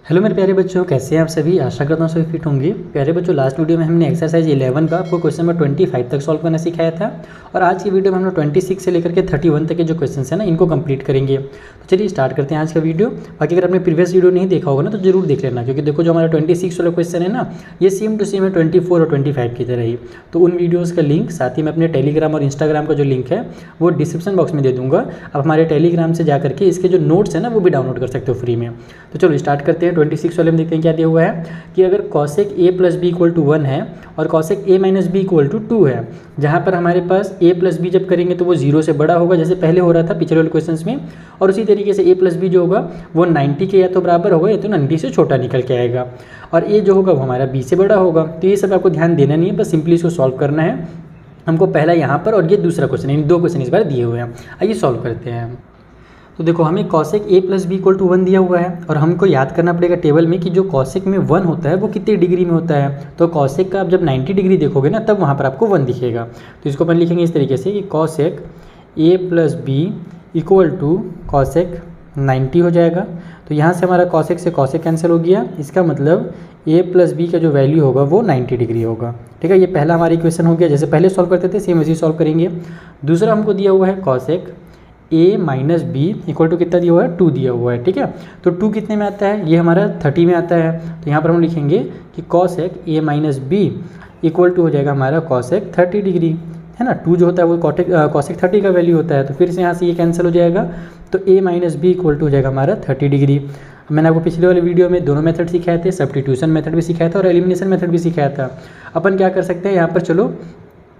Hello मेरे प्यारे बच्चों, कैसे हैं आप सभी। आशा करता हूँ सभी फिट होंगे। प्यारे बच्चों, लास्ट वीडियो में हमने एक्सरसाइज 11 का आपको क्वेश्चन नंबर 25 तक सॉल्व करना सिखाया था और आज की वीडियो में हम लोग 26 से लेकर के 31 तक के जो क्वेश्चन हैं ना, इनको कंप्लीट करेंगे। तो चलिए स्टार्ट करते हैं आज का वीडियो। बाकी अगर आपने प्रीवियस वीडियो नहीं देखा होगा ना, तो जरूर देख लेना, क्योंकि देखो जो हमारा 26 वाला क्वेश्चन है ना, ये सेम टू सेम है 24 और 25 की तरह ही। तो उन वीडियोज़ का लिंक साथ ही मैं अपने टेलीग्राम और इंस्टाग्राम का जो लिंक है वो डिस्क्रिप्शन बॉक्स में दे दूँगा। आप हमारे टेलीग्राम से जा करके इसके जो नोट्स हैं ना, वो भी डाउनलोड कर सकते हो फ्री में। तो चलो स्टार्ट करते हैं। 26 वाले में देखते हैं क्या दिया हुआ है कि अगर cosec a plus B equal to 1 है और cosec a minus B equal to 2 है, जहाँ पर हमारे पास a प्लस बी जब करेंगे तो वो 0 से बड़ा होगा, जैसे पहले हो रहा था पिछले वाले क्वेश्चंस में, और उसी तरीके से a प्लस बी जो होगा वो 90 के या तो बराबर होगा या तो 90 से छोटा निकल के आएगा, और a जो होगा वो हमारा b से बड़ा होगा। तो ये सब आपको ध्यान देना नहीं है, बस सिंपली इसको सॉल्व करना है हमको, पहला यहाँ पर और ये दूसरा क्वेश्चन, इन दो क्वेश्चन इस बार दिए हुए हैं। आइए सॉल्व करते हैं। तो देखो हमें cosec a plus B equal to 1 दिया हुआ है और हमको याद करना पड़ेगा टेबल में कि जो कॉसेक में 1 होता है वो कितने डिग्री में होता है। तो कॉसेक का आप जब 90 डिग्री देखोगे ना, तब वहाँ पर आपको 1 दिखेगा। तो इसको अपन लिखेंगे इस तरीके से कि cosec a plus B equal to cosec 90 हो जाएगा। तो यहाँ से हमारा कॉसेक से कॉसेक कैंसिल हो गया, इसका मतलब a प्लस बी का जो वैल्यू होगा वो 90 डिग्री होगा। ठीक है, ये पहला हमारा इक्वेशन हो गया। जैसे पहले सॉल्व करते थे सेम वैसे सॉल्व करेंगे। दूसरा हमको दिया हुआ है cosec a minus B equal to कितना दिया हुआ है, 2 दिया हुआ है। ठीक है, तो 2 कितने में आता है, ये हमारा 30 में आता है। तो यहाँ पर हम लिखेंगे कि cosec a minus B equal to हो जाएगा हमारा कॉसेक 30 डिग्री, है ना। 2 जो होता है वो कॉसेक 30 का वैल्यू होता है, तो फिर से यहाँ से ये कैंसिल हो जाएगा। तो a minus B equal to हो जाएगा हमारा 30 डिग्री। मैंने आपको पिछले वाले वीडियो में दोनों मेथड सिखाए थे, सब्स्टिट्यूशन मेथड भी सिखाया था और एलिमिनेशन मेथड भी सिखाया था। अपन क्या कर सकते हैं यहाँ पर, चलो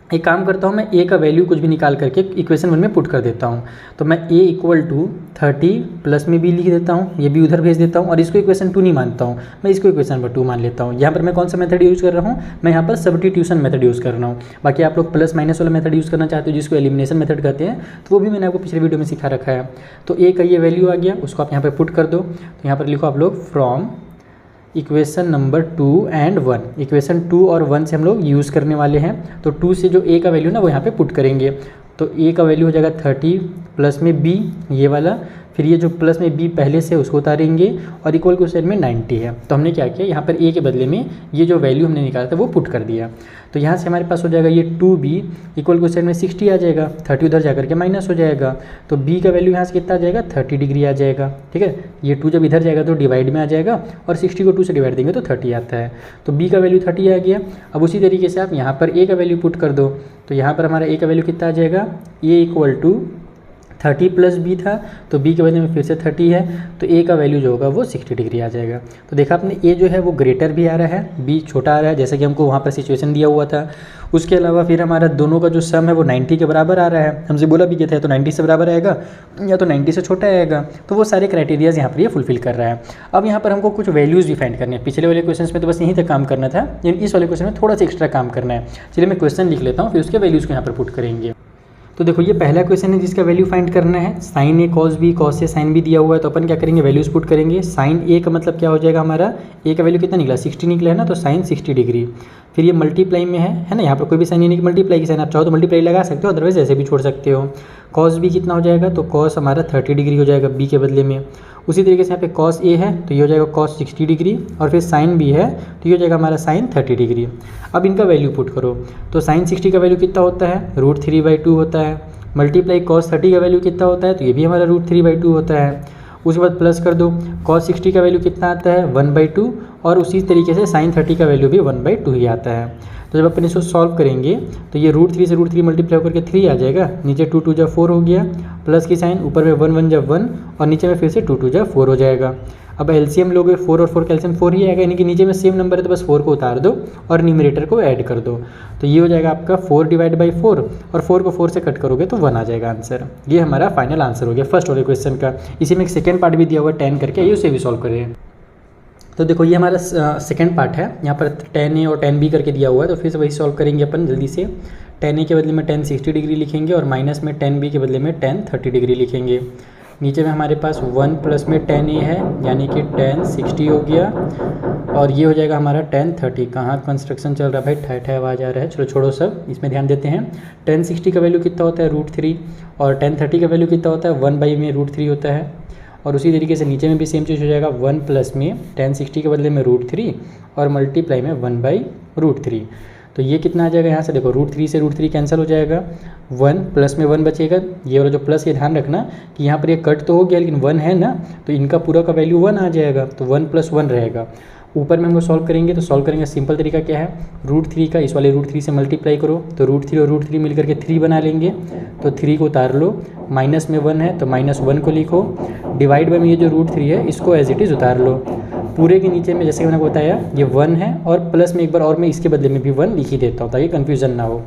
एक काम करता हूँ, मैं a का वैल्यू कुछ भी निकाल करके इक्वेशन 1 में पुट कर देता हूँ। तो मैं a इक्वल टू 30 प्लस में b लिख देता हूँ, ये भी उधर भेज देता हूँ, और इसको इक्वेशन 2 नहीं मानता हूँ, मैं इसको इक्वेशन नंबर 2 मान लेता हूँ। यहाँ पर मैं कौन सा मेथड यूज़ कर रहा हूँ, मैं यहाँ पर सब्स्टिट्यूशन मेथड यूज़ कर रहा हूँ। बाकी आप लोग प्लस माइनस वाला मेथड यूज़ करना चाहते हो जिसको एलिमिनेशन मेथड कहते हैं, तो वो भी मैंने आपको पिछले वीडियो में सिखा रखा है। तो a का ये वैल्यू आ गया, उसको आप यहाँ पर पुट कर दो। तो यहाँ पर लिखो आप लोग from equation number 2 and 1। Equation 2 और 1 से हम लोग यूज़ करने वाले हैं। तो 2 से जो a का वैल्यू ना वो यहाँ पे पुट करेंगे। तो a का वैल्यू हो जाएगा 30 प्लस में b ये वाला, फिर ये जो प्लस में b पहले से उसको उतारेंगे और इक्वल के साइड में 90 है। तो हमने क्या किया, यहाँ पर a के बदले में ये जो वैल्यू हमने निकाला था वो पुट कर दिया। तो यहाँ से हमारे पास हो जाएगा ये 2b इक्वल के साइड में 60 आ जाएगा, 30 उधर जा करके माइनस हो जाएगा। तो b का वैल्यू यहाँ से कितना आ जाएगा, 30 डिग्री आ जाएगा। ठीक है, ये 2 जब इधर जाएगा तो डिवाइड में आ जाएगा और 60 को 2 से डिवाइड देंगे तो 30 आता है। तो b का वैल्यू 30 आ गया। अब उसी तरीके से आप यहाँ पर a का वैल्यू पुट कर दो। तो यहाँ पर हमारा a का वैल्यू कितना आ जाएगा, a equal to 30 plus b था, तो b के बदले में फिर से 30 है, तो a का वैल्यू जो होगा वो 60 डिग्री आ जाएगा। तो देखा आपने, a जो है वो ग्रेटर भी आ रहा है, b छोटा आ रहा है, जैसे कि हमको वहाँ पर सिचुएशन दिया हुआ था। उसके अलावा फिर हमारा दोनों का जो सम है वो 90 के बराबर आ रहा है। हमसे बोला भी गया था तो 90 से बराबर आएगा या तो 90 से छोटा आएगा। तो वो सारे क्राइटेरियाज यहाँ पर ये फुलफिल कर रहा है। अब यहाँ पर हमको कुछ वैल्यूज़ भी फाइंड करने हैं। पिछले वाले क्वेश्चन में तो बस यहीं तक काम करना था, लेकिन इस वाले क्वेश्चन में थोड़ा सा एक्स्ट्रा काम करना है। चलिए मैं क्वेश्चन लिख लेता हूँ, फिर उसके वैल्यूज़ को यहाँ पर पुट करेंगे। तो देखो ये पहला क्वेश्चन है जिसका वैल्यू फाइंड करना है। Sign A cos B, cos A sine B दिया हुआ है, तो अपन क्या करेंगे, वैल्यूज पुट करेंगे। साइन ए का मतलब क्या हो जाएगा, हमारा ए का वैल्यू कितना निकला, 60 निकला है ना, तो साइन 60 डिग्री। फिर ये मल्टीप्लाई में है ना, यहाँ पर कोई भी साइन नहीं कि मल्टीप्लाई की साइन, आप चाहो तो मल्टीप्लाई लगा सकते हो, अदरवाइज ऐसे भी छोड़ सकते हो। कॉस बी कितना हो जाएगा, तो कॉस हमारा 30 डिग्री हो जाएगा बी के बदले में। उसी तरीके से यहाँ पे कॉस ए है तो ये हो जाएगा कॉस 60 डिग्री, और फिर साइन बी है तो ये हो जाएगा हमारा साइन 30 डिग्री। अब इनका वैल्यू पुट करो। तो साइन 60 का वैल्यू कितना होता है, √3/2 होता है। मल्टीप्लाई कॉस 30 का वैल्यू कितना होता है, तो ये भी हमारा √3/2 होता है। उसके बाद प्लस कर दो, कॉस 60 का वैल्यू कितना आता है, 1/2, और उसी तरीके से साइन 30 का वैल्यू भी 1/2 ही आता है। तो जब अपन इसको सॉल्व करेंगे तो ये √3 से √3 मल्टीप्लाई होकर के 3 आ जाएगा, नीचे 2 2 जा 4 हो गया, प्लस की साइन ऊपर में 1 1 जा 1 और नीचे में फिर से 2 2 जा 4 हो जाएगा। अब एलसीएम लोगे 4 और 4 कैल्शियम 4 ही आएगा, यानी कि नीचे में सेम नंबर है तो बस 4 को उतार दो और न्यूमरेटर को ऐड कर दो। तो ये हो जाएगा आपका 4/4, और 4 को 4 से कट करोगे तो 1 आ जाएगा आंसर। ये हमारा फाइनल आंसर हो गया फर्स्ट वाले क्वेश्चन का। इसी में एक सेकेंड पार्ट भी दिया हुआ है 10 करके, ये उसे भी सॉल्व करें। तो देखो ये हमारा सेकेंड पार्ट है, यहाँ पर 10A और 10B करके दिया हुआ है, तो फिर से वही सॉल्व करेंगे अपन जल्दी से। 10A के बदले में 10 60 डिग्री लिखेंगे और माइनस में 10B के बदले में 10 30 डिग्री लिखेंगे। नीचे में हमारे पास 1 प्लस में 10A है, यानी कि 10 60 हो गया, और ये हो जाएगा हमारा 10 30। कहाँ कंस्ट्रक्शन चल रहा है भाई, ठह आवाज़ आ रहा है, चलो छोड़ो सब, इसमें ध्यान देते हैं। 10 60 का वैल्यू कितना होता है, √3, और 10 30 का वैल्यू कितना होता है, 1 में √3 होता है। और उसी तरीके से नीचे में भी सेम चीज़ हो जाएगा, 1 प्लस में tan 60 के बदले में √3 और मल्टीप्लाई में 1/√3। तो ये कितना आ जाएगा यहाँ से देखो, √3 से √3 कैंसिल हो जाएगा, 1 प्लस में 1 बचेगा। ये वाला जो प्लस, ये ध्यान रखना कि यहाँ पर ये कट तो हो गया लेकिन 1 है ना, तो इनका पूरा का वैल्यू 1 आ जाएगा, तो 1 + 1 रहेगा। ऊपर में हम लोग सॉल्व करेंगे, तो सॉल्व करेंगे सिंपल तरीका क्या है, √3 का इस वाले √3 से मल्टीप्लाई करो, तो √3 और √3 मिलकर के 3 बना लेंगे, तो 3 को उतार लो, माइनस में 1 है तो -1 को लिखो, डिवाइड बाय में ये जो √3 है इसको एज इट इज़ उतार लो। पूरे के नीचे में जैसे मैंने बताया ये 1 है और प्लस में एक बार और मैं इसके बदले में भी 1 लिख ही देता हूँ ताकि कन्फ्यूज़न ना हो।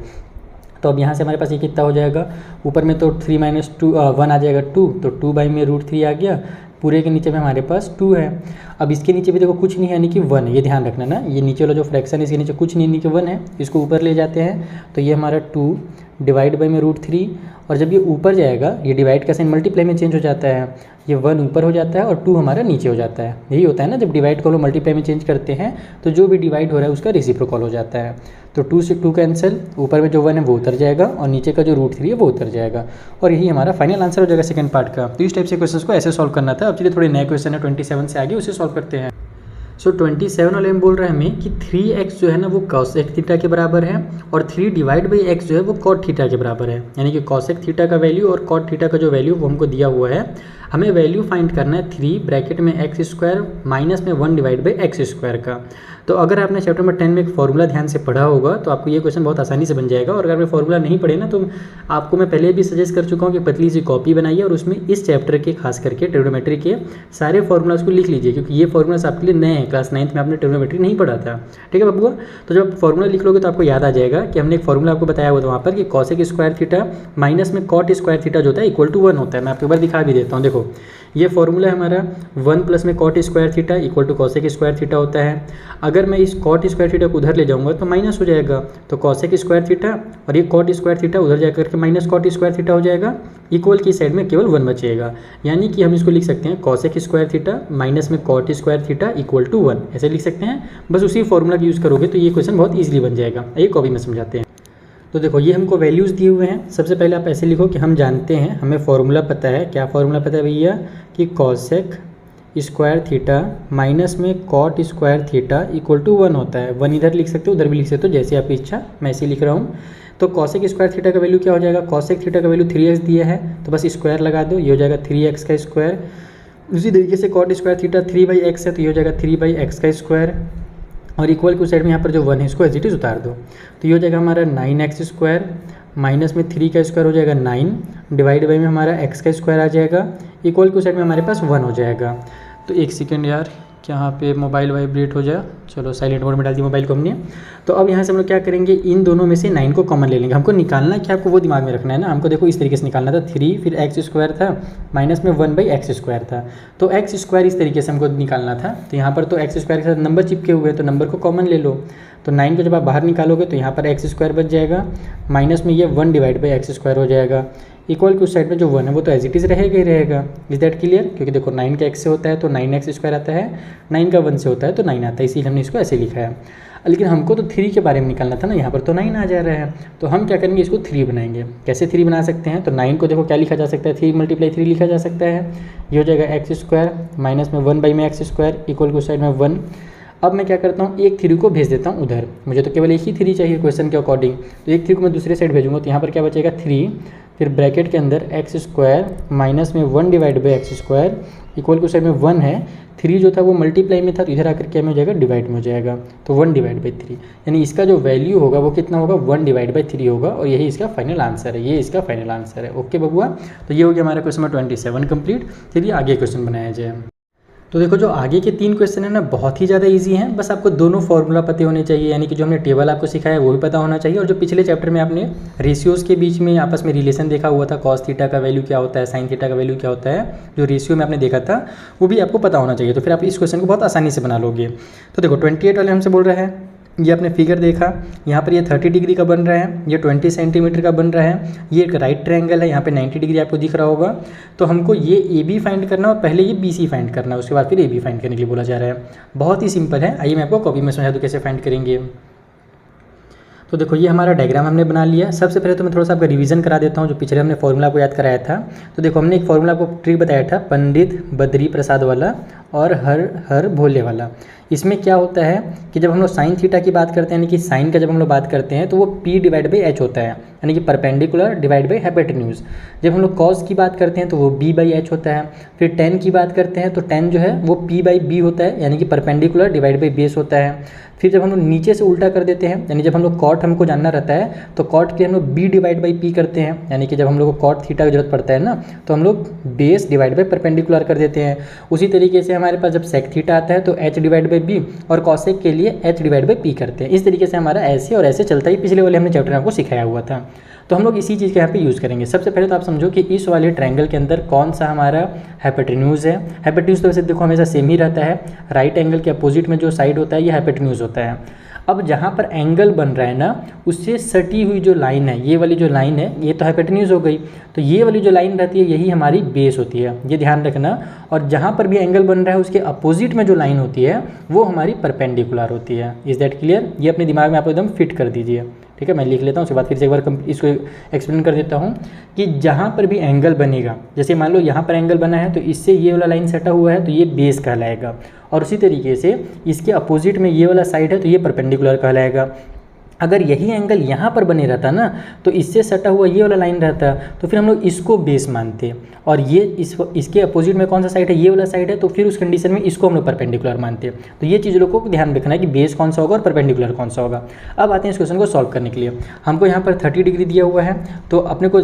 तो अब यहाँ से हमारे पास ये कितना हो जाएगा, ऊपर में तो 3 - 2 1 आ जाएगा 2, तो 2 बाई में √3 आ गया, पूरे के नीचे में हमारे पास 2 है। अब इसके नीचे भी देखो कुछ नहीं है यानी कि 1 है, ये ध्यान रखना ना, ये नीचे वाला जो फ्रैक्शन है इसके नीचे कुछ नहीं यानी कि 1 है, इसको ऊपर ले जाते हैं तो ये हमारा 2 डिवाइड बाई में √3, और जब ये ऊपर जाएगा ये डिवाइड का साइन मल्टीप्लाई में चेंज हो जाता है, ये 1 ऊपर हो जाता है और 2 हमारा नीचे हो जाता है। यही होता है ना, जब डिवाइड को हम मल्टीप्लाई में चेंज करते हैं तो जो भी डिवाइड हो रहा है उसका रेसिप्रोकल हो जाता है। तो 2 से 2 कैंसिल, ऊपर में जो 1 है वो उतर जाएगा और नीचे का जो √3 है वो उतर जाएगा, और यही हमारा फाइनल आंसर हो जाएगा सेकंड पार्ट का। तो इस टाइप से क्वेश्चन को ऐसे सॉल्व करना था। अब चलिए थोड़े नए क्वेश्चन है 27 से आगे, उसे सॉल्व करते हैं। सो 27 वाले में बोल रहा है हमें कि 3x जो है ना वो cosec थीटा के बराबर है और 3 डिवाइड बाई x जो है वो cot थीटा के बराबर है, यानी कि cosec थीटा का वैल्यू और cot थीटा का जो वैल्यू वो हमको दिया हुआ है। हमें वैल्यू फाइंड करना है 3 ब्रैकेट में x² माइनस में 1 डिवाइड बाई x² का। तो अगर आपने चैप्टर नंबर 10 में एक फॉर्मूला ध्यान से पढ़ा होगा तो आपको ये क्वेश्चन बहुत आसानी से बन जाएगा, और अगर मैं फॉर्मूला नहीं पढ़े ना तो आपको मैं पहले भी सजेस्ट कर चुका हूँ कि पतली सी कॉपी बनाइए और उसमें इस चैप्टर के खास करके ट्रिग्नोमेट्री के सारे फॉर्मूलाज को लिख लीजिए, क्योंकि ये फॉर्मूलाज आपके लिए नए हैं, क्लास 9th में आपने ट्रिग्नोमेट्री नहीं पढ़ा था। ठीक है बबुआ, तो जब आप फॉर्मूला लिख लोगे तो आपको याद आ जाएगा कि हमने एक फॉर्मूला आपको बताया हुआ था वहाँ पर कि cosec² थीटा माइनस में cot² थीटा जो होता है इक्वल टू 1 होता है। मैं आपको एक बार दिखा भी देता हूँ, देखो ये फॉर्मूला है हमारा, 1 प्लस में cot² theta equal to cosec² theta होता है। अगर मैं इस cot² थीटा को उधर ले जाऊंगा तो माइनस हो जाएगा, तो cosec² थीटा और ये cot² थीटा उधर जा करके माइनस cot² थीटा हो जाएगा, इक्वल की साइड में केवल 1 बचेगा, यानी कि हम इसको लिख सकते हैं cosec² थीटा माइनस में cot² थीटा इक्वल टू 1, ऐसे लिख सकते हैं। बस उसी फॉर्मूला का यूज़ करोगे तो ये क्वेश्चन बहुत ईजिली बन जाएगा। ये कॉपी में समझाते हैं। तो देखो ये हमको वैल्यूज़ दिए हुए हैं। सबसे पहले आप ऐसे लिखो कि हम जानते हैं, हमें फॉर्मूला पता है। क्या फॉर्मूला पता है भैया कि cosec² थीटा माइनस में cot² थीटा इक्वल टू 1 होता है। 1 इधर लिख सकते हो, उधर भी लिख सकते हो, जैसे आपकी इच्छा, मैं ऐसे लिख रहा हूँ। तो cosec² थीटा का वैल्यू क्या हो जाएगा, cosec थीटा का वैल्यू 3x दिया है तो बस स्क्वायर लगा दो, ये हो जाएगा 3x का स्क्वायर। उसी तरीके से cot² थीटा 3/x है तो ये हो जाएगा 3/x का स्क्वायर, और इक्वल की साइड में यहाँ पर जो 1 है इसको एज इट इज़ उतार दो, तो ये हो जाएगा हमारा 9x² माइनस में 3 का स्क्वायर हो जाएगा 9 डिवाइड बाई में हमारा x का स्क्वायर आ जाएगा, इक्वल की साइड में हमारे पास 1 हो जाएगा। तो एक सेकेंड यार, यहाँ पे मोबाइल वाइब्रेट हो जाए, चलो साइलेंट मोड में डाल दी मोबाइल को हमने। तो अब यहाँ से हम लोग क्या करेंगे, इन दोनों में से 9 को कॉमन ले लेंगे। हमको निकालना क्या, आपको वो दिमाग में रखना है ना। हमको देखो इस तरीके से निकालना था, 3 फिर x² था माइनस में 1/x² था, तो x² इस तरीके से हमको निकालना था। तो यहाँ पर तो x² के साथ नंबर चिपके हुए हैं तो नंबर को कॉमन ले लो। तो 9 को जब आप बाहर निकालोगे तो यहाँ पर x² बच जाएगा, माइनस में ये 1 डिवाइड बाई x² हो जाएगा, इक्वल की उस साइड में जो 1 है वो तो एज इट इज़ रहेगा ही रहेगा। Is that clear? क्योंकि देखो 9 का x से होता है तो 9x² आता है, 9 का 1 से होता है तो 9 आता है, इसीलिए हमने इसको ऐसे लिखा है। लेकिन हमको तो 3 के बारे में निकालना था ना, यहाँ पर तो 9 आ जा रहा है, तो हम क्या करेंगे, इसको 3 बनाएंगे। कैसे 3 बना सकते हैं, तो 9 को देखो क्या लिखा जा सकता है, 3 × 3 लिखा जा सकता है। ये हो जाएगा x² माइनस में 1 बाई में x² इक्वल की उस साइड में 1। अब मैं क्या करता हूँ, एक 3 को भेज देता हूँ उधर, मुझे तो केवल एक ही 3 चाहिए क्वेश्चन के अकॉर्डिंग, तो एक 3 को मैं दूसरे साइड भेजूँगा तो यहाँ पर क्या बचेगा 3, फिर ब्रैकेट के अंदर x² माइनस में 1 डिवाइड बाई x² इक्वल की साइड में 1 है। 3 जो था वो मल्टीप्लाई में था तो इधर आकर क्या में हो जाएगा, डिवाइड में हो जाएगा, तो 1 डिवाइड बाई 3, यानी इसका जो वैल्यू होगा वो कितना होगा, 1 डिवाइड बाई 3 होगा, और यही इसका फाइनल आंसर है। ये इसका फाइनल आंसर है। ओके बबुआ, तो ये हो गया हमारा क्वेश्चन नंबर 27 कंप्लीट। चलिए आगे क्वेश्चन बनाया जाए। तो देखो जो आगे के 3 क्वेश्चन है ना बहुत ही ज़्यादा इजी हैं, बस आपको दोनों फॉर्मूला पते होने चाहिए, यानी कि जो हमने टेबल आपको सिखाया है वो भी पता होना चाहिए, और जो पिछले चैप्टर में आपने रेशियोज़ के बीच में आपस में रिलेशन देखा हुआ था, cos थीटा का वैल्यू क्या होता है, sin थीटा का वैल्यू क्या होता है, जो रेशियो में आपने देखा था वो भी आपको पता होना चाहिए, तो फिर आप इस क्वेश्चन को बहुत आसानी से बना लोगे। तो देखो 28 वाले हमसे बोल रहे हैं, ये आपने फिगर देखा, यहाँ पर ये 30 डिग्री का बन रहा है, ये 20 सेंटीमीटर का बन रहा है, ये एक राइट ट्रायंगल है, यहाँ पे 90 डिग्री आपको दिख रहा होगा। तो हमको ये AB फाइंड करना और पहले ये BC फाइंड करना है, उसके बाद फिर AB फाइंड करने के लिए बोला जा रहा है। बहुत ही सिंपल है, आइए मैं आपको कॉपी में समझा दूँ कैसे फाइंड करेंगे। तो देखो ये हमारा डायग्राम हमने बना लिया। सबसे पहले तो मैं थोड़ा सा आपका रिवीजन करा देता हूँ जो पिछले हमने फॉर्मूला को याद कराया था। तो देखो हमने एक फॉर्मूला को ट्रिक बताया था, पंडित बद्री प्रसाद वाला और हर हर भोले वाला। इसमें क्या होता है कि जब हम लोग साइन थीटा की बात करते हैं, यानी कि साइन का जब हम लोग बात करते हैं तो वो p डिवाइड बाई h होता है, यानी कि परपेंडिकुलर डिवाइड बाई हाइपोटेन्यूज। जब हम लोग कॉस की बात करते हैं तो वो b बाई h होता है। फिर टेन की बात करते हैं तो टेन जो है वो p बाई b होता है, यानी कि परपेंडिकुलर डिवाइड बाई बेस होता है। फिर जब हम लोग नीचे से उल्टा कर देते हैं, यानी जब हम लोग कॉट हमको जानना रहता है तो कॉट के लिए हम लोग b डिवाइड बाई p करते हैं, यानी कि जब हम लोग को कॉट थीटा की जरूरत पड़ता है ना तो हम लोग बेस डिवाइड बाई परपेंडिकुलर कर देते हैं। उसी तरीके से हमारे पास जब सेक थीटा आता है तो h डिवाइड बाई b और कॉसेक के लिए h डिवाइड बाई p करते हैं। इस तरीके से हमारा ऐसे और ऐसे चलता ही पिछले वाले हमने चैप्टर में आपको सिखाया हुआ था। तो हम लोग इसी चीज़ का यहाँ पे यूज़ करेंगे। सबसे पहले तो आप समझो कि इस वाले ट्रायंगल के अंदर कौन सा हमारा हाइपोटेन्यूज है। हाइपोटेन्यूज तो वैसे देखो हमेशा सेम ही रहता है, राइट एंगल के अपोजिट में जो साइड होता है ये हाइपोटेन्यूज होता है। अब जहाँ पर एंगल बन रहा है ना उससे सटी हुई जो लाइन है, ये वाली जो लाइन है ये तो हाइपोटेन्यूज हो गई, तो ये वाली जो लाइन रहती है यही हमारी बेस होती है, ये ध्यान रखना। और जहाँ पर भी एंगल बन रहा है उसके अपोजिट में जो लाइन होती है वो हमारी परपेंडिकुलर होती है। Is that clear? ये अपने दिमाग में आप एकदम फिट कर दीजिए, ठीक है। मैं लिख लेता हूँ, उसके बाद फिर से एक बार इसको एक्सप्लेन कर देता हूँ कि जहाँ पर भी एंगल बनेगा, जैसे मान लो यहाँ पर एंगल बना है तो इससे ये वाला लाइन सटा हुआ है तो ये बेस कहलाएगा, और उसी तरीके से इसके अपोजिट में ये वाला साइड है तो ये परपेंडिकुलर कहलाएगा। अगर यही एंगल यहाँ पर बने रहता ना तो इससे सटा हुआ ये वाला लाइन रहता तो फिर हम लोग इसको बेस मानते, और ये इसके अपोजिट में कौन सा साइड है, ये वाला साइड है, तो फिर उस कंडीशन में इसको हम लोग परपेंडिकुलर मानते। तो ये चीज़ लोग को ध्यान रखना है कि बेस कौन सा होगा और परपेंडिकुलर कौन सा होगा। अब आते हैं इस क्वेश्चन को सॉल्व करने के लिए। हमको यहाँ पर 30 डिग्री दिया हुआ है तो अपने को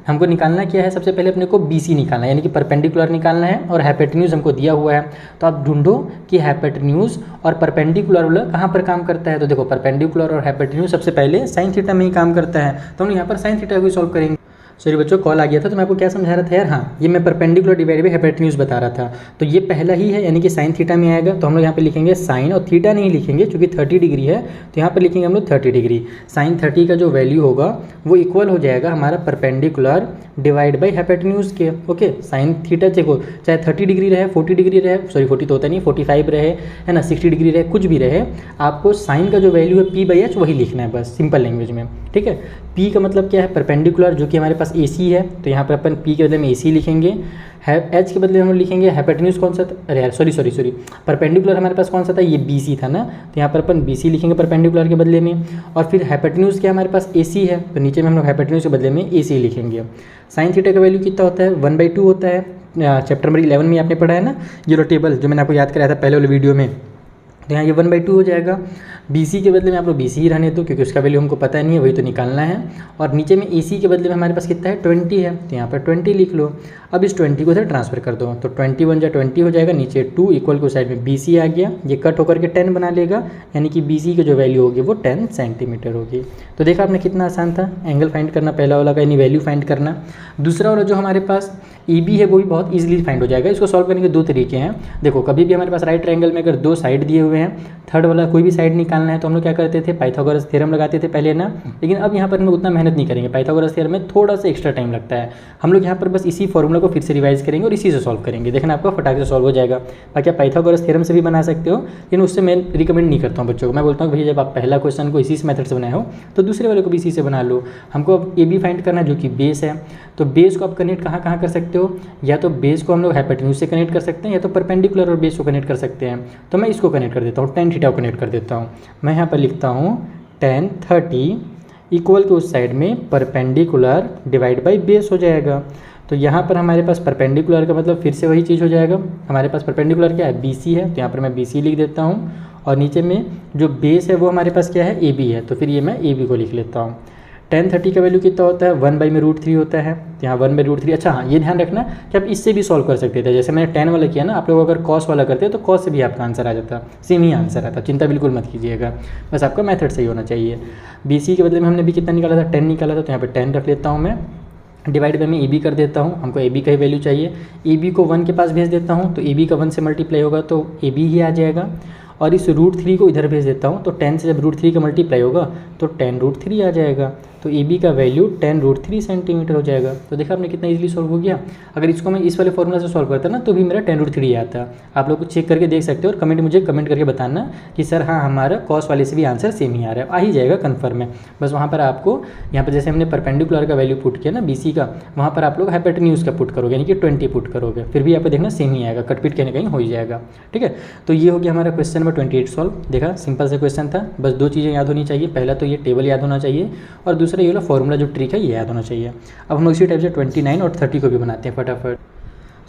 हमको निकालना क्या है, सबसे पहले अपने को BC निकालना है, यानी कि परपेंडिकुलर निकालना है, और हाइपोटेन्यूज हमको दिया हुआ है। तो आप ढूंढो कि हाइपोटेन्यूज और परपेंडिकुलर वाला कहाँ पर काम करता है। तो देखो परपेंडिकुलर और हाइपोटेन्यूज सबसे पहले साइन थीटा में ही काम करता है, तो हम यहाँ पर साइन थीटा को सॉल्व करेंगे। सॉरी बच्चों, कॉल आ गया था तो मैं आपको क्या समझा रहा था यार, हाँ ये मैं परपेंडिकुलर डिवाइड बाई हाइपोटेन्यूज बता रहा था। तो ये पहला ही है, यानी कि साइन थीटा में आएगा, तो हम लोग यहाँ पे लिखेंगे साइन, और थीटा नहीं लिखेंगे क्योंकि 30 डिग्री है, तो यहाँ पर लिखेंगे हम लोग 30 डिग्री। साइन 30 का जो वैल्यू होगा वो इक्वल हो जाएगा हमारा परपेंडिकुलर डिवाइड बाई हाइपोटेन्यूज के। ओके, साइन थीटा देखो चाहे 30 डिग्री रहे, 40 डिग्री रहे, सॉरी 40 तो होता नहीं, 45 रहे, है ना, 60 डिग्री रहे, कुछ भी रहे, आपको साइन का जो वैल्यू है p/h वही लिखना है बस, सिंपल लैंग्वेज में, ठीक है। p का मतलब क्या है, परपेंडिकुलर, जो कि हमारे पास AC है, तो यहाँ पर अपन p के बदले में AC लिखेंगे, h के बदले में हम लिखेंगे हाइपोटेन्यूज कौन सा था, अरे यार सॉरी परपेंडिकुलर हमारे पास कौन सा था, ये BC था ना, तो यहाँ पर अपन BC लिखेंगे परपेंडिकुलर के बदले में। और फिर हाइपोटेन्यूज क्या हमारे पास AC है, तो नीचे में हम लोग हाइपोटेन्यूज के बदले में AC लिखेंगे। साइन थीटा का वैल्यू कितना होता है, 1/2 होता है। चैप्टर नंबर 11 में आपने पढ़ा है ना ये टेबल, जो मैंने आपको याद कराया था पहले वाले वीडियो में, तो यहाँ ये 1/2 हो जाएगा। BC के बदले में आप लोग BC ही रहने दो क्योंकि उसका वैल्यू हमको पता नहीं है, वही तो निकालना है। और नीचे में AC के बदले में हमारे पास कितना है, 20 है, तो यहाँ पर 20 लिख लो। अब इस 20 को इधर ट्रांसफर कर दो, तो 21 या 20 हो जाएगा, नीचे 2 इक्वल को साइड में BC आ गया, ये कट होकर के 10 बना लेगा, यानी कि BC की जो वैल्यू होगी वो 10 सेंटीमीटर होगी। तो देखा आपने कितना आसान था एंगल फाइंड करना, पहला वाला का यानी वैल्यू फाइंड करना। दूसरा वाला जो हमारे पास EB है वो भी बहुत ईजिली फाइंड हो जाएगा। इसको सॉल्व करने के दो तरीके हैं। देखो कभी भी हमारे पास राइट ट्रायंगल में अगर दो साइड दिए हुए हैं, थर्ड वाला कोई भी साइड निकालना है तो हम लोग क्या करते थे, पाइथागोरस थ्योरम लगाते थे पहले ना, लेकिन अब यहाँ पर हम लोग उतना मेहनत नहीं करेंगे, पाइथागोरस थ्योरम में थोड़ा सा एक्स्ट्रा टाइम लगता है। हम लोग यहाँ पर बस इसी फॉर्मूला को फिर से रिवाइज करेंगे और इसी से सॉल्व करेंगे, देखना आपका फटाक से सॉल्व हो जाएगा। बाकी आप पाइथागोरस थ्योरम से भी बना सकते हो, लेकिन उससे मैं रिकमेंड नहीं करता हूँ बच्चों को। मैं बोलता हूँ भैया जब आप पहला क्वेश्चन को इसी मेथड से बनाए हो तो दूसरे वाले को भी इसी से बना लो। हमको अब AB फाइंड करना है जो कि बेस है, तो बेस को आप कनेक्ट कहाँ कहाँ कर सकते हो, या तो बेस को हम लोग हाइपोटेन्यूज से कनेक्ट कर सकते हैं, या तो परपेंडिकुलर और बेस को कनेक्ट कर सकते हैं। तो मैं इसको कनेक्ट कर देता हूँ, tan थीटा को कनेक्ट कर देता हूँ। मैं यहाँ पर लिखता हूँ tan 30 इक्वल के उस साइड में परपेंडिकुलर डिवाइड बाई बेस हो जाएगा। तो यहाँ पर हमारे पास परपेंडिकुलर का मतलब फिर से वही चीज़ हो जाएगा, हमारे पास परपेंडिकुलर क्या है, BC है, तो यहाँ पर मैं BC लिख देता हूँ, और नीचे में जो बेस है वो हमारे पास क्या है, AB है, तो फिर ये मैं AB को लिख लेता हूँ। tan 30 का वैल्यू कितना होता है, 1/√3 होता है, तो यहाँ 1/√3। अच्छा हाँ, ये ध्यान रखना कि आप इससे भी सॉल्व कर सकते थे, जैसे मैंने tan वाला किया ना, आप लोग अगर cos वाला करते तो cos से भी आपका आंसर आ जाता, सेम ही आंसर आता, चिंता बिल्कुल मत कीजिएगा, बस आपका मेथड सही होना चाहिए। BC के बदले में हमने भी कितना निकाला था, 10 निकाला था, तो यहाँ पर 10 रख लेता हूँ मैं, डिवाइड बाई में AB कर देता हूँ, हमको AB का ही वैल्यू चाहिए। AB को 1 के पास भेज देता हूँ, तो AB का 1 से मल्टीप्लाई होगा तो AB ही आ जाएगा, और इस √3 को इधर भेज देता हूँ, तो 10 से जब √3 का मल्टीप्लाई होगा तो 10√3 आ जाएगा। तो ए बी का वैल्यू 10√3 सेंटीमीटर हो जाएगा। तो देखा आपने कितना इजीली सॉल्व हो गया। अगर इसको मैं इस वाले फॉर्मूला से सॉल्व करता ना तो भी मेरा 10√3 आता। आप लोग को चेक करके देख सकते हो और मुझे कमेंट करके बताना कि सर हाँ हमारा कॉस वाले से भी आंसर सेम ही आ रहा है। आ ही जाएगा कन्फर्म है। बस वहाँ पर आपको यहाँ पर जैसे हमने परपेंडिकुलर का वैल्यू पुट किया ना BC का, वहाँ पर आप लोग हाइपोटेन्यूज का पुट करोगे, यानी कि 20 पुट करोगे, फिर भी आपको देखना सेम ही आएगा, कटपीट कहीं ना कहीं हो ही जाएगा। ठीक है, तो ये हो गया हमारा क्वेश्चन नंबर 28 सॉल्व। देखा सिंपल से क्वेश्चन था, बस 2 चीज़ें याद होनी चाहिए। पहला तो ये टेबल याद होना चाहिए और दूसरा ये वाला फॉर्मूला जो ट्रिक है ये याद होना चाहिए। अब हम लोग इसी टाइप से 29 और 30 को भी बनाते हैं फटाफट।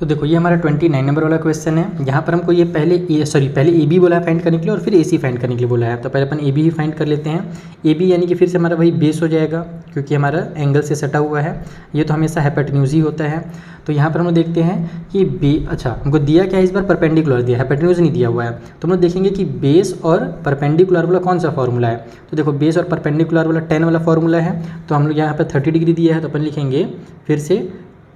तो देखो ये हमारा 29 नंबर वाला क्वेश्चन है। यहाँ पर हमको ये पहले ए बी बोला है फाइंड करने के लिए और फिर AC फाइंड करने के लिए बोला है। तो पहले अपन ए बी ही फाइंड कर लेते हैं। ए बी यानी कि फिर से हमारा वही बेस हो जाएगा क्योंकि हमारा एंगल से सटा हुआ है। ये तो हमेशा हाइपोटेन्यूज ही होता है। तो यहाँ पर हम लोग देखते हैं कि अच्छा हमको दिया क्या है इस बार, परपेंडिकुलर दिया, हाइपोटेन्यूज नहीं दिया हुआ है। तो हम लोग देखेंगे कि बेस और परपेंडिकुलर वाला कौन सा फॉर्मूला है। तो देखो बेस और परपेंडिकुलर वाला 10 वाला फॉर्मूला है। तो हम लोग यहाँ पर 30 डिग्री दिया है तो अपन लिखेंगे फिर से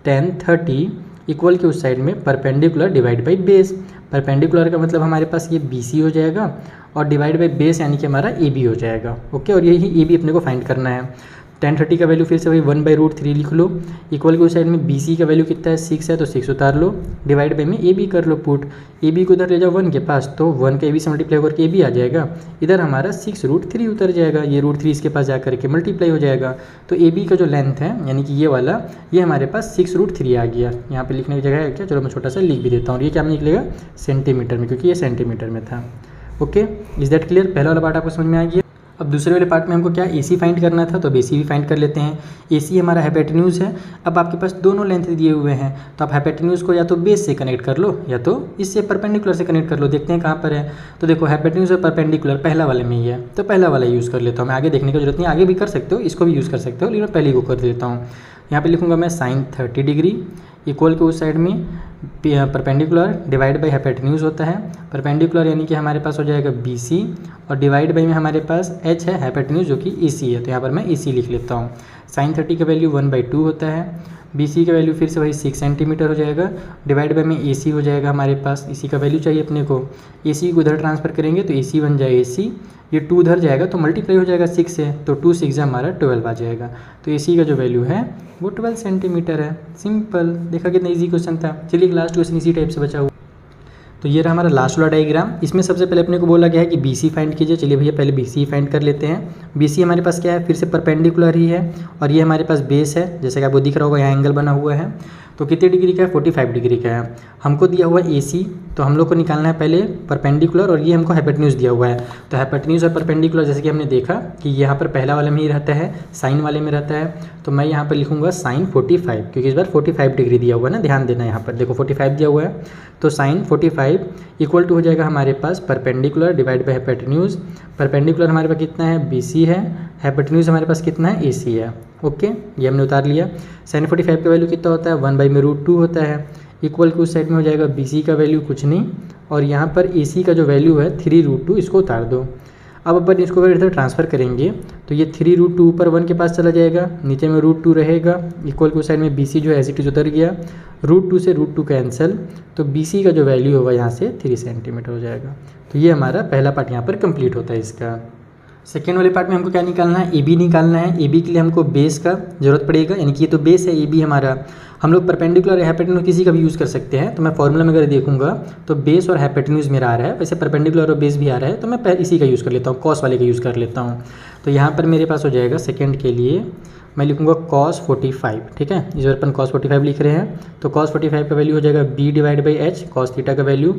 10 30 इक्वल के उस साइड में perpendicular divide by base. Perpendicular का मतलब हमारे पास ये BC हो जाएगा और डिवाइड बाई बेस यानी कि हमारा AB हो जाएगा। ओके, और यही AB अपने को फाइंड करना है। 10 30 का वैल्यू फिर से वही 1/√3 लिख लो। इक्वल के उस साइड में BC का वैल्यू कितना है 6 है तो 6 उतार लो, डिवाइड बाई में AB कर लो पुट। AB को उधर ले जाओ 1 के पास तो 1 का AB से मल्टीप्लाई होकर के AB आ जाएगा। इधर हमारा 6√3 उतर जाएगा, ये √3 इसके पास जा करके मल्टीप्लाई हो जाएगा। तो AB का जो लेंथ है यानी कि ये वाला, ये हमारे पास 6√3 आ गया। यहाँ पे लिखने की जगह है क्या, चलो मैं छोटा सा लिख भी देता हूँ। ये क्या निकलेगा सेंटीमीटर में, क्योंकि ये सेंटीमीटर में था। Okay, is that clear? पहला वाला पार्ट आपको समझ में आ गया। अब दूसरे वाले पार्ट में हमको क्या AC फाइंड करना था, तो अब AC भी फाइंड कर लेते हैं। AC हमारा हाइपोटेन्यूज है। अब आपके पास दोनों लेंथ दिए हुए हैं तो आप हाइपोटेन्यूज को या तो बेस से कनेक्ट कर लो या तो इससे परपेंडिकुलर से कनेक्ट कर लो। देखते हैं कहाँ पर है। तो देखो हाइपोटेन्यूज और परपेंडिकुलर पहला वाले में ही है तो पहला वाला यूज़ कर लेता हूँ मैं। आगे देखने की जरूरत नहीं, आगे भी कर सकते हो, इसको भी यूज़ कर सकते हो, लेकिन मैं पहले को कर देता हूँ। यहाँ पर लिखूँगा मैं sin 30 डिग्री इक्वल के उस साइड में परपेंडिकुलर डिवाइड बाई हाइपोटेन्यूज होता है। परपेंडिकुलर यानी कि हमारे पास हो जाएगा BC और डिवाइड बाई में हमारे पास H है हाइपोटेन्यूज जो कि AC है। तो यहाँ पर मैं AC लिख लेता हूँ। sin 30 का वैल्यू 1/2 होता है। BC का वैल्यू फिर से वही 6 सेंटीमीटर हो जाएगा। डिवाइड बाई में AC हो जाएगा हमारे पास, AC का वैल्यू चाहिए अपने को। AC को उधर ट्रांसफ़र करेंगे तो AC बन जाए AC, ये 2 उधर जाएगा तो मल्टीप्लाई हो जाएगा 6 से, तो 2 6 हमारा 12 आ जाएगा। तो AC का जो वैल्यू है वो 12 सेंटीमीटर है। सिंपल, देखा कितना इजी क्वेश्चन था। चलिए लास्ट क्वेश्चन इसी टाइप से बचा हुआ। तो ये रहा हमारा लास्ट वाला डायग्राम। इसमें सबसे पहले अपने को बोला गया है कि BC फाइंड कीजिए। चलिए भैया पहले BC फाइंड कर लेते हैं। BC हमारे पास क्या है, फिर से परपेंडिकुलर ही है और ये हमारे पास बेस है। जैसे कि आपको दिख रहा होगा यहाँ एंगल बना हुआ है। तो कितने डिग्री का है, 45 डिग्री का है। हमको दिया हुआ AC, तो हम लोग को निकालना है पहले परपेंडिकुलर और ये हमको हाइपोटेन्यूज दिया हुआ है। तो हाइपोटेन्यूज और परपेंडिकुलर जैसे कि हमने देखा कि यहाँ पर पहला वाले में ही रहता है, साइन वाले में रहता है। तो मैं यहाँ पर लिखूँगा sin 45, क्योंकि इस बार 45 डिग्री दिया हुआ है ना, ध्यान देना यहाँ पर देखो 45 दिया हुआ है। तो sin 45 इक्वल टू हो जाएगा हमारे पास perpendicular divide by hypotenuse. Perpendicular हमारे पास कितना है BC है, हाइपोटेन्यूज हमारे पास कितना है AC है। ओके, ये हमने उतार लिया। sin 45 का वैल्यू कितना होता है 1/√2 होता है। इक्वल के उस साइड में हो जाएगा BC का वैल्यू कुछ नहीं और यहाँ पर AC का जो वैल्यू है 3√2, इसको उतार दो। अब अपन इसको अगर इधर ट्रांसफ़र करेंगे तो ये 3√2 ऊपर 1 के पास चला जाएगा, नीचे में √2 रहेगा। इक्वल के उस साइड में BC जो है एज इट इज उतर गया, √2 से √2 कैंसिल, तो BC का जो वैल्यू होगा यहाँ से 3 सेंटीमीटर हो जाएगा। तो ये हमारा पहला पार्ट यहाँ पर कंप्लीट होता है इसका। सेकेंड वाले पार्ट में हमको क्या निकालना है, AB निकालना है। AB के लिए हमको बेस का जरूरत पड़ेगा, यानी कि ये तो बेस है AB हमारा। हम लोग परपेंडिकुलर या हाइपोटेन्यूज किसी का भी यूज़ कर सकते हैं। तो मैं फॉर्मूला में अगर देखूंगा तो बेस और हाइपोटेन्यूज मेरा आ रहा है, वैसे परपेंडिकुलर और बेस भी आ रहा है, तो मैं इसी का यूज़ कर लेता हूँ, कॉस वाले का यूज़ कर लेता हूँ। तो यहाँ पर मेरे पास हो जाएगा सेकेंड के लिए मैं लिखूँगा cos 45, ठीक है। इस बार अपन cos 45 लिख रहे हैं। तो cos 45 का वैल्यू हो जाएगा B divide by H, cos theta का वैल्यू।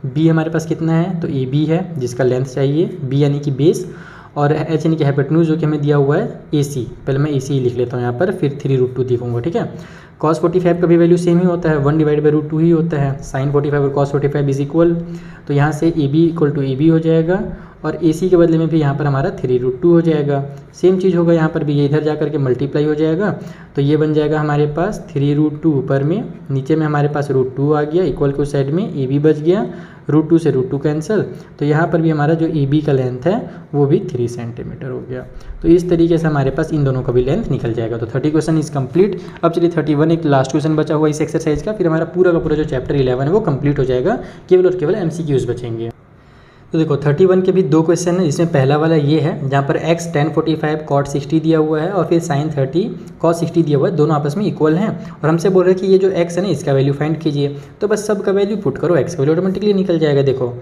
B हमारे पास कितना है, तो AB है जिसका लेंथ चाहिए, B यानी कि बेस, और H यानी कि हाइपोटेन्यूज जो कि हमें दिया हुआ है AC। पहले मैं AC लिख लेता हूँ यहाँ पर, फिर 3√2 लिखूँगा, ठीक है। cos 45 का भी वैल्यू सेम ही होता है, 1 डिवाइड बाई √2 ही होता है। sin 45 और cos 45 इज इक्वल, तो यहाँ से AB इक्वल टू AB हो जाएगा और AC के बदले में भी यहाँ पर हमारा 3√2 हो जाएगा। सेम चीज़ होगा यहाँ पर भी, ये इधर जा करके मल्टीप्लाई हो जाएगा। तो ये बन जाएगा हमारे पास 3√2 ऊपर में, नीचे में हमारे पास √2 आ गया। इक्वल के उस साइड में AB बच गया, √2 से √2 कैंसिल। तो यहाँ पर भी हमारा जो AB का लेंथ है वो भी 3 सेंटीमीटर हो गया। तो इस तरीके से हमारे पास इन दोनों का भी लेंथ निकल जाएगा। तो 30 क्वेश्चन इज कंप्लीट। अब चलिए 31 एक लास्ट क्वेश्चन बचा हुआ इस एक्सरसाइज का, फिर हमारा पूरा का पूरा जो चैप्टर 11 है वो कंप्लीट हो जाएगा। केवल और केवल MCQs बचेंगे। तो देखो 31 के भी दो क्वेश्चन है, जिसमें पहला वाला ये है जहाँ पर x tan 45 cot 60 दिया हुआ है और फिर sin 30 cos 60 दिया हुआ है, दोनों आपस में इक्वल हैं और हमसे बोल रहे हैं कि ये जो x है ना इसका वैल्यू फाइंड कीजिए। तो बस सब का वैल्यू पुट करो, x का वैल्यू ऑटोमेटिकली निकल जाएगा। देखो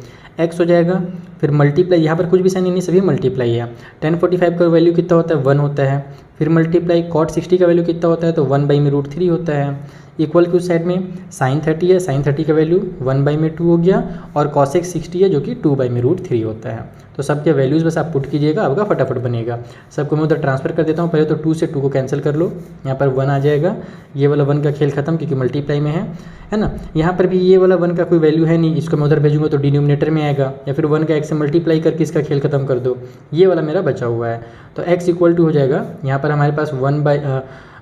x हो जाएगा, फिर मल्टीप्लाई, यहाँ पर कुछ भी साइन नहीं, सभी मल्टीप्लाई है। tan 45 का वैल्यू कितना होता है 1 होता है, फिर मल्टीप्लाई cot 60 का वैल्यू कितना होता है तो 1/√3 होता है। इक्वल की उस साइड में sin 30 है, sin 30 का वैल्यू 1/2 हो गया और cosec 60 है जो कि 2/√3 होता है। तो सबके वैल्यूज़ बस आप पुट कीजिएगा, आपका फटाफट बनेगा। सबको मैं उधर ट्रांसफर कर देता हूँ। पहले तो 2 से 2 को कैंसिल कर लो, यहाँ पर 1 आ जाएगा। ये वाला 1 का खेल खत्म क्योंकि मल्टीप्लाई में है ना। यहाँ पर भी ये वाला 1 का कोई वैल्यू है नहीं, इसको मैं उधर भेजूंगा तो डिनोमिनेटर में आएगा, या फिर 1 का x से मल्टीप्लाई करके इसका खेल खत्म कर दो। ये वाला मेरा बचा हुआ है तो x इक्वल टू हो जाएगा, यहाँ पर हमारे पास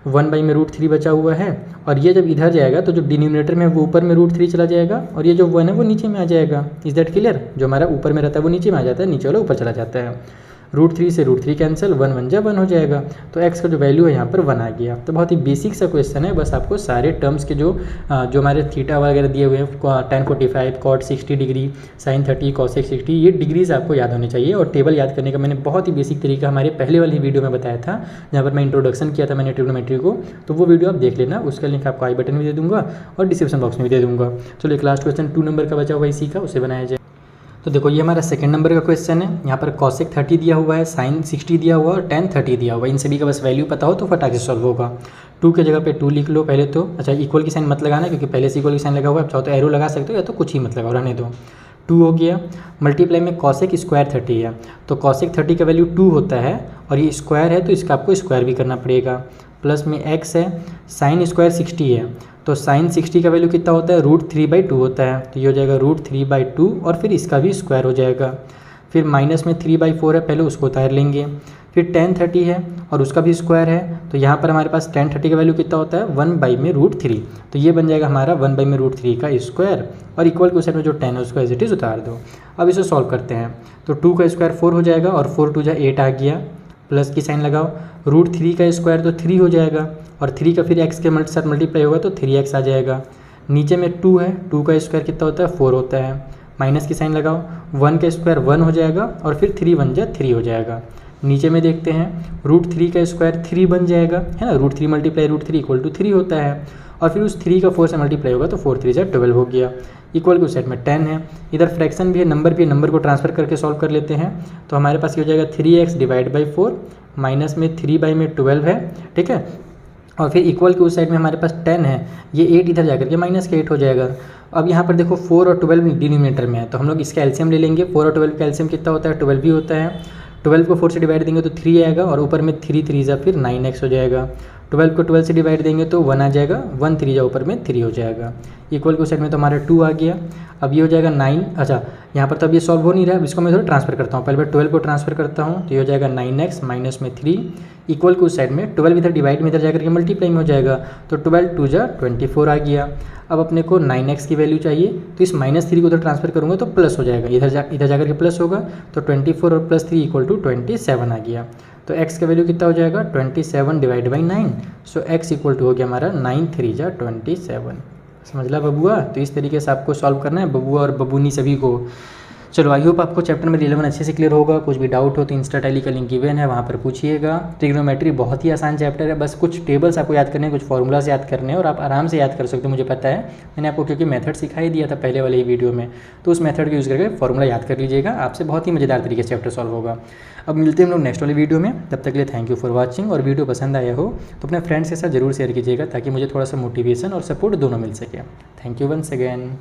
1/√3 बचा हुआ है और ये जब इधर जाएगा तो जो डिनोमिनेटर में वो ऊपर में √3 चला जाएगा और ये जो 1 है वो नीचे में आ जाएगा। Is that clear? जो हमारा ऊपर में रहता है वो नीचे में आ जाता है, नीचे वाला ऊपर चला जाता है। √3 से √3 कैंसिल, 1 1 जा 1 हो जाएगा। तो x का जो वैल्यू है यहाँ पर 1 आ गया। तो बहुत ही बेसिक सा क्वेश्चन है, बस आपको सारे टर्म्स के जो हमारे थीटा वगैरह दिए हुए हैं, tan 45 cot 60 degree, sin 30 cosec 60, ये डिग्रीज आपको याद होनी चाहिए। और टेबल याद करने का मैंने बहुत ही बेसिक तरीका हमारे पहले वाली वीडियो में बताया था, जहाँ पर मैं इंट्रोडक्शन किया था मैंने ट्रिग्नोमेट्री को, तो वो वीडियो आप देख लेना। उसका लिंक आपको आई बटन में दे दूँगा और डिस्क्रिप्शन बॉक्स में भी दे दूँगा। चलो एक लास्ट क्वेश्चन 2 नंबर का बचा हुआ इसी का, उसे बनाया जाए। तो देखो ये हमारा सेकंड नंबर का क्वेश्चन है। यहाँ पर cosec 30 दिया हुआ है, sin 60 दिया हुआ है और tan 30 दिया हुआ है। इन सभी का बस वैल्यू पता हो तो फटाक से सॉल्व होगा। 2 के जगह पे 2 लिख लो पहले तो। अच्छा इक्वल की साइन मत लगाना क्योंकि पहले से इक्वल की साइन लगा हुआ है, चाहो तो एरो लगा सकते हो या तो कुछ ही मत लगाओ, रहने दो। 2 हो गया, मल्टीप्लाई में cosec स्क्वायर 30 है तो cosec 30 का वैल्यू 2 होता है और ये स्क्वायर है तो इसका आपको स्क्वायर भी करना पड़ेगा। प्लस में x है, sin स्क्वायर 60 है तो sin 60 का वैल्यू कितना होता है √3/2 होता है, तो ये हो जाएगा √3/2 और फिर इसका भी स्क्वायर हो जाएगा। फिर माइनस में 3/4 है, पहले उसको उतार लेंगे। फिर tan 30 है और उसका भी स्क्वायर है, तो यहाँ पर हमारे पास tan 30 का वैल्यू कितना होता है 1/√3, तो ये बन जाएगा हमारा 1/√3 का स्क्वायर। और इक्वल के साइड में जो tan है उसको एज इट इज़ उतार दो। अब इसे सॉल्व करते हैं तो 2 का स्क्वायर 4 हो जाएगा और 4 2 8 आ गया, प्लस की साइन लगाओ। √3 का स्क्वायर तो 3 हो जाएगा और 3 का फिर x के साथ मल्टीप्लाई होगा तो 3x आ जाएगा। नीचे में 2 है, 2 का स्क्वायर कितना होता है 4 होता है, माइनस की साइन लगाओ। 1 का स्क्वायर 1 हो जाएगा और फिर 3 1 जा 3 हो जाएगा। नीचे में देखते हैं √3 का स्क्वायर 3 बन जाएगा, है ना। √3 मल्टीप्लाई √3 इक्वल टू 3 होता है और फिर उस 3 का 4 से मल्टीप्लाई होगा तो 4 3 जा 12 हो गया। इक्वल के उस साइड में 10 है, इधर फ्रैक्शन भी है, नंबर भी है, नंबर को ट्रांसफर करके सॉल्व कर लेते हैं। तो हमारे पास ये हो जाएगा 3x डिवाइड बाई 4 माइनस में 3/12 है, ठीक है। और फिर इक्वल के उस साइड में हमारे पास 10 है, ये 8 इधर जाकर के माइनस के 8 हो जाएगा। अब यहाँ पर देखो 4 और 12 डिनोमिनेटर में है तो हम लोग इसका एलसीएम ले लेंगे। 4 और 12 का एलसीएम कितना होता है 12 भी होता है। 12 को 4 से डिवाइड देंगे तो 3 आएगा और ऊपर में 3 3 जा फिर 9x हो जाएगा। 12 को 12 से डिवाइड देंगे तो 1 आ जाएगा, 1 3 जा ऊपर में 3 हो जाएगा। इक्वल के साइड में तो हमारा 2 आ गया। अब ये हो जाएगा 9, अच्छा यहाँ पर तो अब ये सॉल्व हो नहीं रहा है, अब इसको मैं थोड़ा ट्रांसफर करता हूँ। पहले मैं 12 को ट्रांसफर करता हूँ तो ये हो जाएगा 9x माइनस में 3 इक्वल के उस साइड में 12 इधर डिवाइड में इधर जाकर के मल्टीप्लाई में हो जाएगा तो 12 2 जा 24 आ गया। अब अपने को 9x की वैल्यू चाहिए तो इस -3 को उधर ट्रांसफर करूँगा तो प्लस हो जाएगा, इधर जाकर के प्लस होगा तो 24 और +3 इक्वल टू 27 आ गया। तो x का वैल्यू कितना हो जाएगा 27 divide by 9, so x equal to हो गया हमारा 9 3 जा 27। समझ ला बबुआ? तो इस तरीके से आपको सॉल्व करना है बबुआ और बबूनी सभी को। चलो आई होप आपको चैप्टर नंबर 11 अच्छे से क्लियर होगा। कुछ भी डाउट हो तो इंस्टा टैली का लिंक गिवन है, वहाँ पर पूछिएगा। ट्रिग्नोमेट्री बहुत ही आसान चैप्टर है, बस कुछ टेबल्स आपको याद करने हैं, कुछ फॉर्मूलाज याद करने हैं और आप आराम से याद कर सकते हो। मुझे पता है, मैंने आपको क्योंकि मेथड सिखा ही दिया था पहले वाले ही वीडियो में, तो उस मेथड को यूज़ करके फॉर्मूला याद कर लीजिएगा, आपसे बहुत ही मज़ेदार तरीके से चैप्टर सॉल्व होगा। अब मिलते हैं हम लोग नेक्स्ट वाले वीडियो में, तब तक के लिए थैंक यू फॉर वॉचिंग। और वीडियो पसंद आया हो तो अपने फ्रेंड्स के साथ जरूर शेयर कीजिएगा ताकि मुझे थोड़ा सा मोटिवेशन और सपोर्ट दोनों मिल सके। Thank you once again.